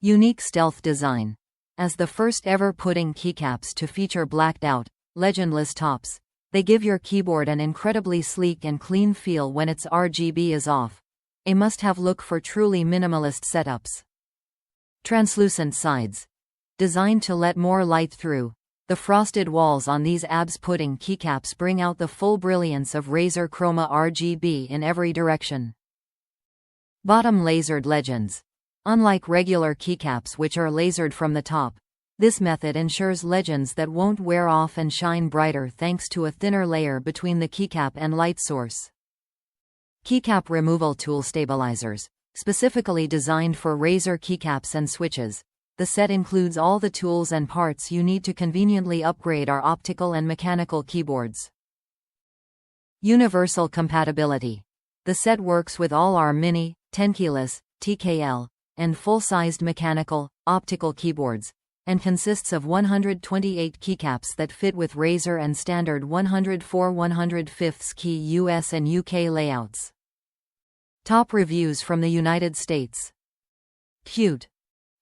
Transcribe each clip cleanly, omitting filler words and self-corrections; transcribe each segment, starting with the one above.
Unique stealth design. As the first ever pudding keycaps to feature blacked out, legendless tops, they give your keyboard an incredibly sleek and clean feel when its RGB is off. A must-have look for truly minimalist setups. Translucent sides. Designed to let more light through, the frosted walls on these abs pudding keycaps bring out the full brilliance of Razer Chroma RGB in every direction. Bottom lasered legends. Unlike regular keycaps which are lasered from the top, this method ensures legends that won't wear off and shine brighter thanks to a thinner layer between the keycap and light source. Keycap Removal Tool Stabilizers. Specifically designed for Razer keycaps and switches, the set includes all the tools and parts you need to conveniently upgrade our optical and mechanical keyboards. Universal compatibility. The set works with all our mini, 10-keyless, TKL, and full-sized mechanical, optical keyboards, and consists of 128 keycaps that fit with Razer and standard 104/105 key US and UK layouts. Top reviews from the United States. Cute.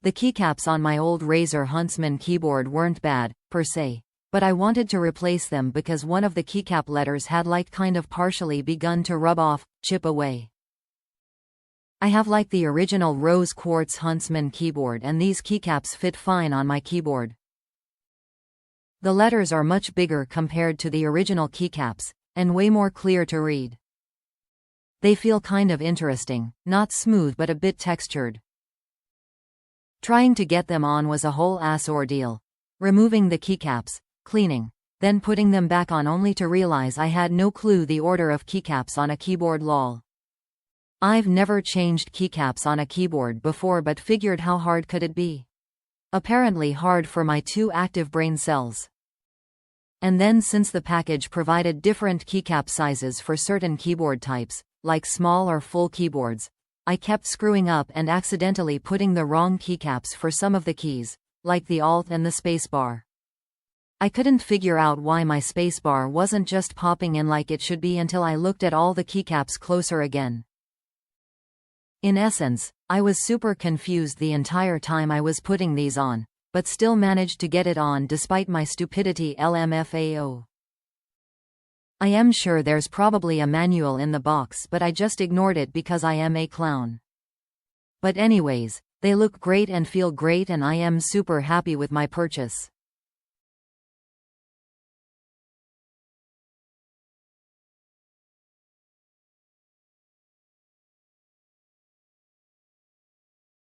The keycaps on my old Razer Huntsman keyboard weren't bad, per se, but I wanted to replace them because one of the keycap letters had kind of partially begun to rub off, chip away. I have the original rose quartz Huntsman keyboard and these keycaps fit fine on my keyboard. The letters are much bigger compared to the original keycaps, and way more clear to read. They feel kind of interesting, not smooth but a bit textured. Trying to get them on was a whole ass ordeal. Removing the keycaps, cleaning, then putting them back on only to realize I had no clue the order of keycaps on a keyboard lol. I've never changed keycaps on a keyboard before but figured how hard could it be. Apparently hard for my two active brain cells. And then since the package provided different keycap sizes for certain keyboard types, like small or full keyboards, I kept screwing up and accidentally putting the wrong keycaps for some of the keys, like the Alt and the spacebar. I couldn't figure out why my spacebar wasn't just popping in like it should be until I looked at all the keycaps closer again. In essence, I was super confused the entire time I was putting these on, but still managed to get it on despite my stupidity LMFAO. I am sure there's probably a manual in the box but I just ignored it because I am a clown. But anyways, they look great and feel great and I am super happy with my purchase.